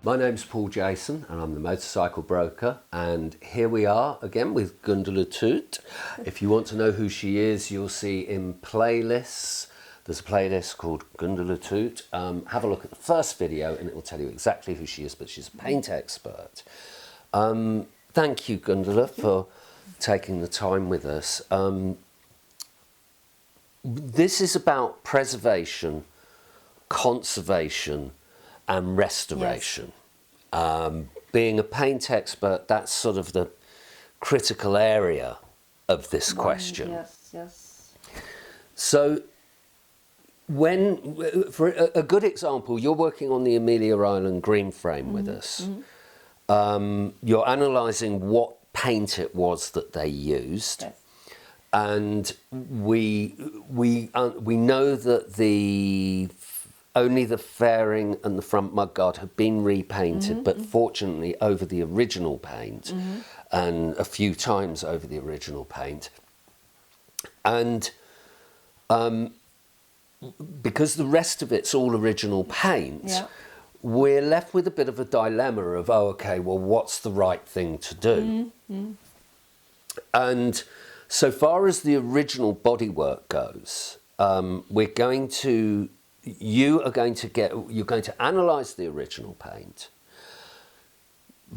My name's Paul Jason and I'm the motorcycle broker, and here we are again with Gundula Tutt. If you want to know who she is, you'll see in playlists. There's a playlist called Gundula Tutt. Have a look at the first video and it will tell you exactly who she is, but she's a paint expert. Thank you, Gundula, for taking the time with us. This is about preservation, conservation and restoration. Yes. Being a paint expert, that's sort of the critical area of this question. Yes, yes. So, for a good example, you're working on the Amelia Island green frame with us. You're analysing what paint it was that they used. Yes. And we know that only the fairing and the front mudguard have been repainted, but fortunately over the original paint and a few times over the original paint. And because the rest of it's all original paint, we're left with a bit of a dilemma of, oh, okay, well, what's the right thing to do? And so far as the original bodywork goes, you're going to analyse the original paint,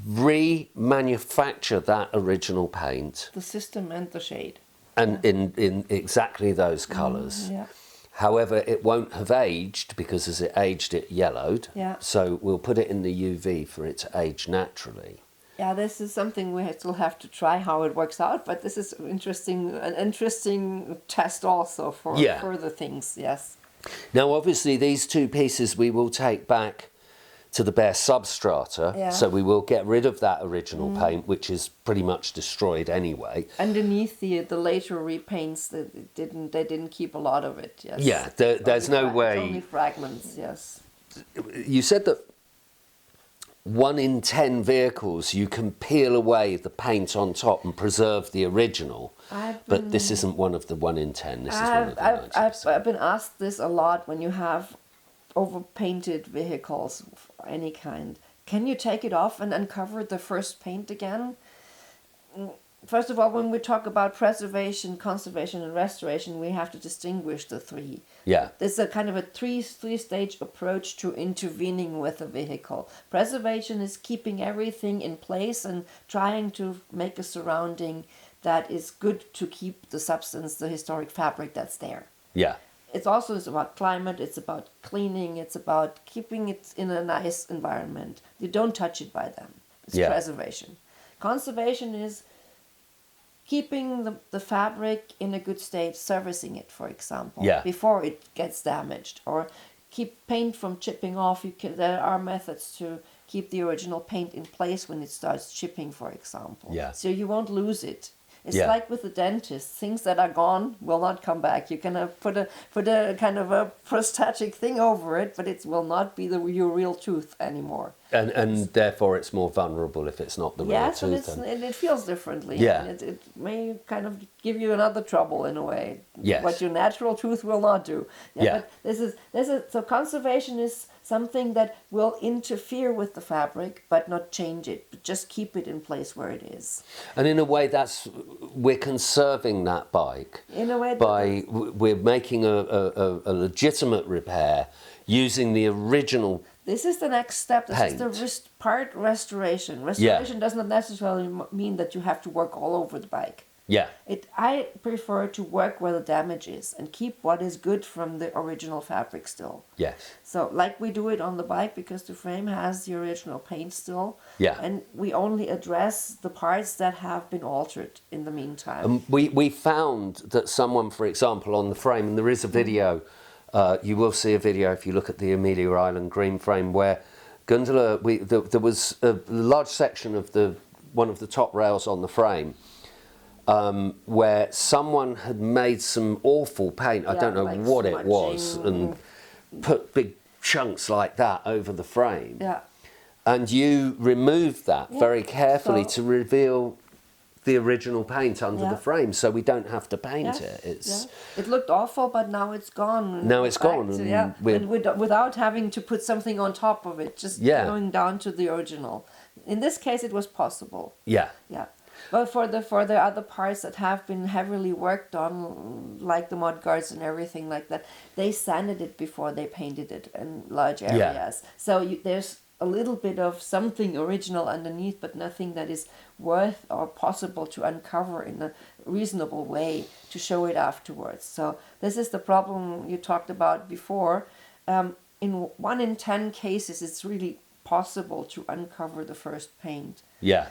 remanufacture that original paint, The system and the shade, and in exactly those colours. However, it won't have aged, because as it aged, it yellowed. So we'll put it in the UV for it to age naturally. Yeah, this is something we still have to try how it works out, but this is an interesting test also for further things, yes. Now, obviously, these two pieces we will take back to the bare substrata, so we will get rid of that original paint, which is pretty much destroyed anyway. Underneath the later repaints, they didn't keep a lot of it, yes. Yeah, there's no way. Only fragments, yes. You said that 1 in 10 vehicles you can peel away the paint on top and preserve the original, but this isn't one of the 1 in 10. This is one of the 90%. I've been asked this a lot when you have overpainted vehicles of any kind. Can you take it off and uncover the first paint again? First of all, when we talk about preservation, conservation and restoration, we have to distinguish the three. Yeah. There's a kind of a three-stage approach to intervening with a vehicle. Preservation is keeping everything in place and trying to make a surrounding that is good to keep the substance, the historic fabric that's there. Yeah. It's also about climate, it's about cleaning, it's about keeping it in a nice environment. You don't touch it by them. It's preservation. Conservation is keeping the fabric in a good state, servicing it, for example, before it gets damaged, or keep paint from chipping off. There are methods to keep the original paint in place when it starts chipping, for example. So you won't lose it. It's like with the dentist, things that are gone will not come back. You can put a kind of a prosthetic thing over it, but it will not be your real tooth anymore. And therefore it's more vulnerable if it's not the real tooth. And it feels differently. And it may kind of give you another trouble in a way. What your natural tooth will not do. But so conservation is something that will interfere with the fabric but not change it, but just keep it in place where it is. And in a way we're conserving that bike. In a way we're making a legitimate repair using the original. This is the next step. This is the part restoration. Restoration does not necessarily mean that you have to work all over the bike. I prefer to work where the damage is and keep what is good from the original fabric still. So like we do it on the bike, because the frame has the original paint still. And we only address the parts that have been altered in the meantime. We found that someone, for example, on the frame, and there is a video, you will see a video if you look at the Amelia Island green frame, where Gundula, there was a large section of one of the top rails on the frame where someone had made some awful paint, I don't know like what it was, and put big chunks like that over the frame. And you removed that very carefully to reveal the original paint under the frame, so we don't have to paint it. It looked awful, but now it's gone. Now it's gone, and without having to put something on top of it, just going down to the original. In this case, it was possible. Yeah. But for the other parts that have been heavily worked on, like the mud guards and everything like that, they sanded it before they painted it in large areas. So there's a little bit of something original underneath, but nothing that is worth or possible to uncover in a reasonable way to show it afterwards. So this is the problem you talked about before. In 1 in 10 cases, it's really possible to uncover the first paint. Yeah.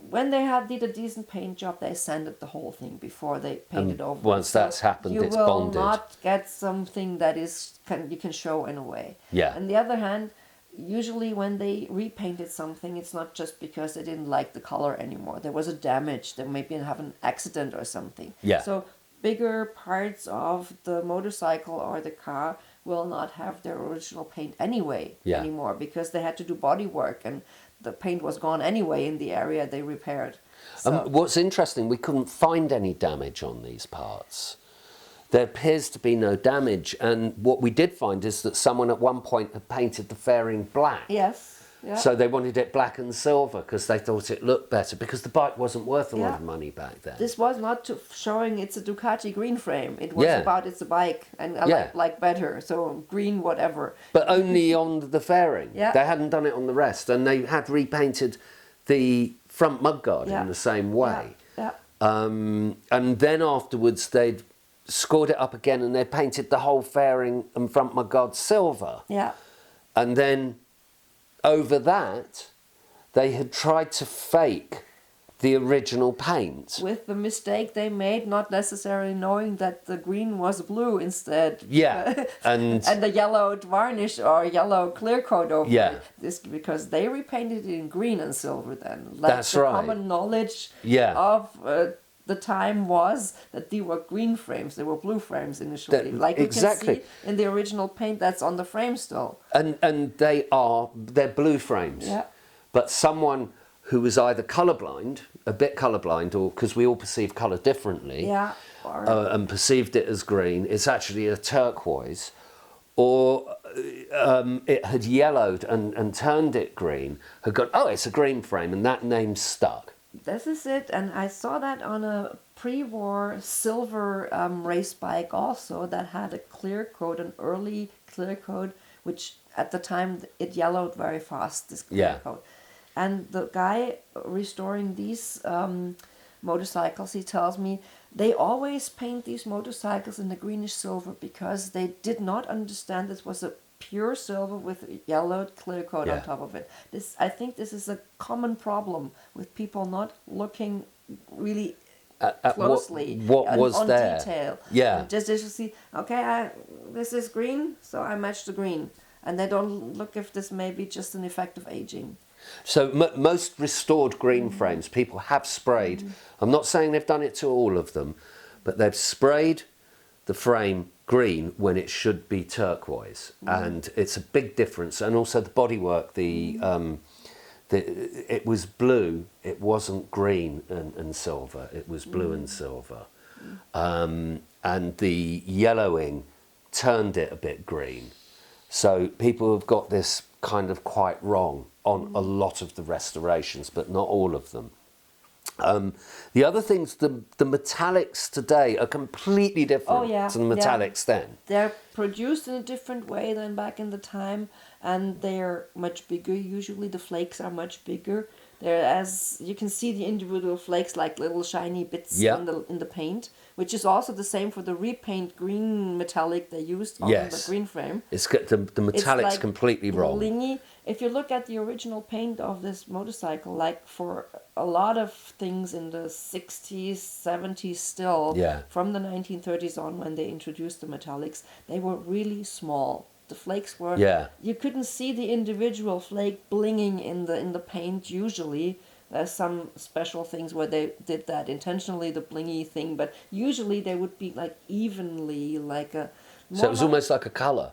When they did a decent paint job, they sanded the whole thing before they painted over. Once that's happened, it's bonded. You will not get something that you can show in a way. Yeah. On the other hand, usually when they repainted something, it's not just because they didn't like the color anymore. There was a damage. They maybe have an accident or something. Yeah. So bigger parts of the motorcycle or the car will not have their original paint anyway anymore, because they had to do body work and the paint was gone anyway in the area they repaired. So. What's interesting, we couldn't find any damage on these parts. There appears to be no damage, and what we did find is that someone at one point had painted the fairing black. Yes. Yeah. So they wanted it black and silver because they thought it looked better, because the bike wasn't worth a lot of money back then. This was not showing it's a Ducati green frame. It was about it's a bike, and I like better, so green whatever. But only on the fairing. Yeah. They hadn't done it on the rest, and they had repainted the front mudguard in the same way. Yeah. And then afterwards they'd scored it up again and they painted the whole fairing and front mudguard silver. Yeah. And then over that, they had tried to fake the original paint. With the mistake they made, not necessarily knowing that the green was blue instead. Yeah. And the yellowed varnish or yellow clear coat over it. This, because they repainted it in green and silver then. Like That's the right. common knowledge of the time was that they were green frames, they were blue frames initially. Like you can see in the original paint that's on the frame still. And they're blue frames. Yeah. But someone who was either colourblind, a bit colourblind, or because we all perceive colour differently, and perceived it as green, it's actually a turquoise, or it had yellowed and turned it green, had gone, oh, it's a green frame, and that name stuck. This is it, and I saw that on a pre-war silver race bike also that had a clear coat, an early clear coat, which at the time it yellowed very fast, this clear coat. And the guy restoring these motorcycles, he tells me, they always paint these motorcycles in the greenish silver because they did not understand this was a pure silver with a yellowed clear coat on top of it. I think this is a common problem with people not looking really closely on there. Detail. Yeah. And just see, okay, this is green, so I match the green. And they don't look if this may be just an effect of aging. So most restored green frames, people have sprayed. I'm not saying they've done it to all of them, but they've sprayed the frame green when it should be turquoise, and it's a big difference. And also the bodywork, it was blue. It wasn't green and silver. It was blue and silver, and the yellowing turned it a bit green. So people have got this kind of quite wrong on a lot of the restorations, but not all of them. The other things, the metallics today are completely different to the metallics then. They're produced in a different way than back in the time, and they're much bigger. Usually the flakes are much bigger. They're, as you can see, the individual flakes like little shiny bits in the paint, which is also the same for the repaint green metallic they used on the green frame. It's got the metallic's like completely wrong. Blingy. If you look at the original paint of this motorcycle, like for a lot of things in the 60s, 70s still, from the 1930s on when they introduced the metallics, they were really small. The flakes were, you couldn't see the individual flake blinging in the paint usually. There's some special things where they did that intentionally, the blingy thing, but usually they would be like evenly, like a... So it was almost like a colour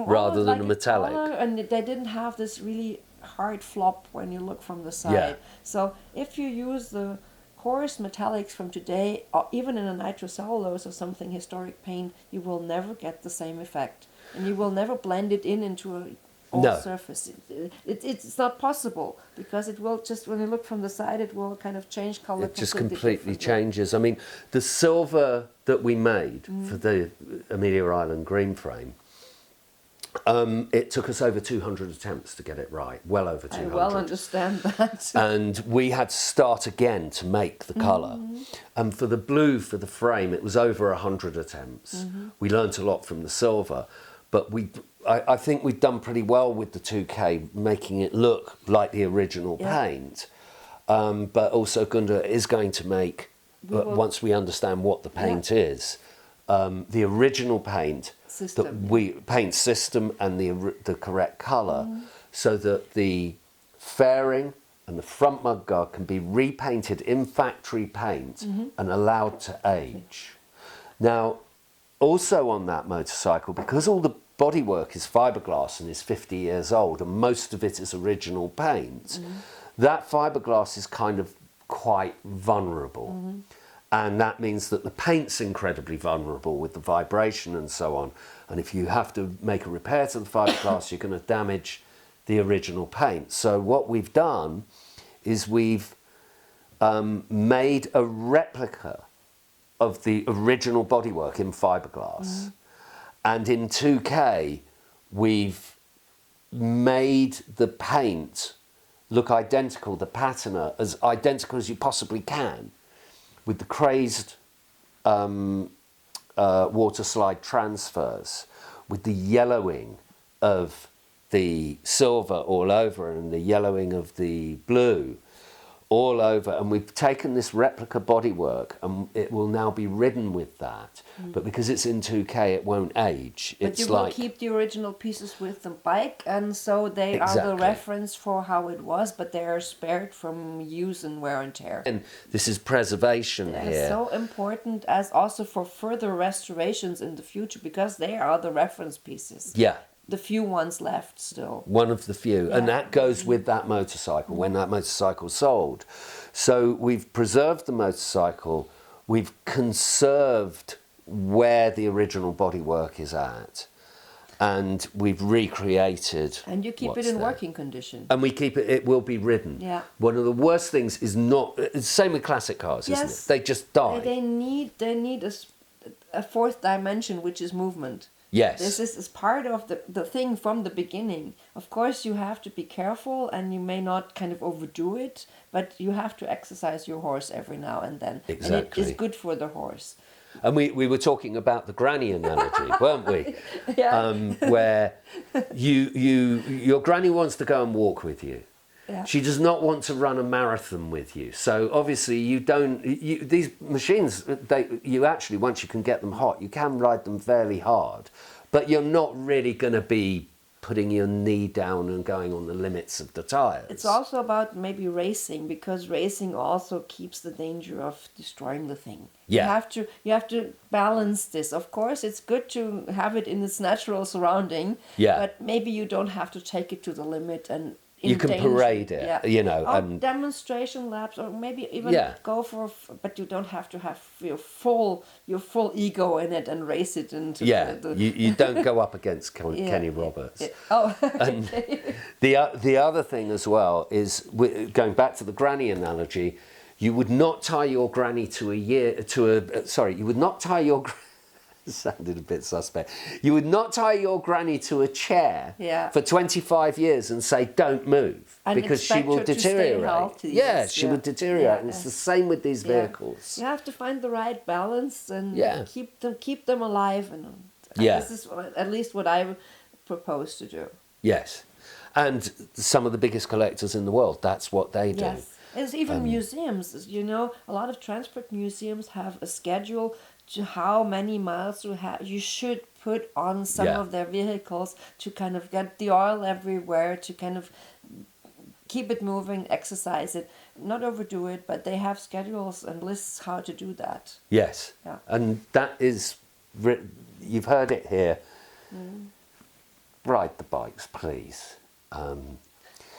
rather than a metallic. And they didn't have this really hard flop when you look from the side. So if you use the coarse metallics from today, or even in a nitrocellulose or something historic paint, you will never get the same effect, and you will never blend it into a old surface. It's not possible, because it will just, when you look from the side, it will kind of change color. It just completely changes. I mean, the silver that we made for the Amelia Island green frame, it took us over 200 attempts to get it right, well over 200. I well understand that. And we had to start again to make the colour. And for the blue, for the frame, it was over 100 attempts. We learnt a lot from the silver, but I think we've done pretty well with the 2K, making it look like the original paint. But also Gundula is going to make, once we understand what the paint is, the original paint, paint system and the correct colour, so that the fairing and the front mudguard can be repainted in factory paint and allowed to age. Now, also on that motorcycle, because all the bodywork is fiberglass and is 50 years old, and most of it is original paint, that fiberglass is kind of quite vulnerable. And that means that the paint's incredibly vulnerable with the vibration and so on. And if you have to make a repair to the fiberglass, you're going to damage the original paint. So what we've done is we've made a replica of the original bodywork in fiberglass. And in 2K, we've made the paint look identical, the patina, as identical as you possibly can, with the crazed water slide transfers, with the yellowing of the silver all over and the yellowing of the blue all over. And we've taken this replica bodywork and it will now be ridden with that. But because it's in 2K, it won't age. But you will keep the original pieces with the bike, and so they are the reference for how it was, but they are spared from use and wear and tear. And this is preservation here. So important, as also for further restorations in the future, because they are the reference pieces. Yeah. The few ones left still. One of the few. And that goes with that motorcycle, when that motorcycle sold. So we've preserved the motorcycle, we've conserved where the original bodywork is at, and we've recreated. And you keep it in working condition. And we keep it, it will be ridden. Yeah. One of the worst things is not, it's the same with classic cars, isn't it? They just die. They need a fourth dimension, which is movement. Yes. This is part of the thing from the beginning. Of course, you have to be careful, and you may not kind of overdo it, but you have to exercise your horse every now and then. Exactly. And it is good for the horse. And we were talking about the granny analogy, weren't we? Yeah. Where your granny wants to go and walk with you. Yeah. She does not want to run a marathon with you. So obviously these machines, you actually, once you can get them hot, you can ride them fairly hard, but you're not really going to be putting your knee down and going on the limits of the tires. It's also about maybe racing, because racing also keeps the danger of destroying the thing. Yeah. You have to balance this. Of course, it's good to have it in its natural surrounding. Yeah. But maybe you don't have to take it to the limit and you can parade it, you know. Or demonstration laps, or maybe even go for, but you don't have to have your full ego in it and race it into you don't go up against Kenny Roberts. Oh, and the other thing as well is, going back to the granny analogy, you would not tie your granny you would not tie your sounded a bit suspect. You would not tie your granny to a chair for 25 years and say, don't move, and because she will deteriorate. She would deteriorate. And it's the same with these vehicles. You have to find the right balance and keep them alive. And this is at least what I propose to do. Yes. And some of the biggest collectors in the world, that's what they do. Yes. There's even museums. You know, a lot of transport museums have a schedule to how many miles you should put on some of their vehicles to kind of get the oil everywhere, to kind of keep it moving, exercise it, not overdo it, but they have schedules and lists how to do that. Yes. Yeah. And that is, you've heard it here. Ride the bikes, please.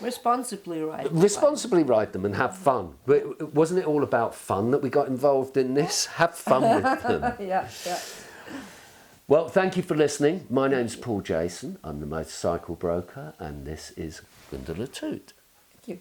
Responsibly ride. Responsibly ride them and have fun. But wasn't it all about fun that we got involved in this? Have fun with them. Yeah. Well, thank you for listening. My name's Paul Jason. I'm the motorcycle broker, and this is Gundula Tutt. Thank you.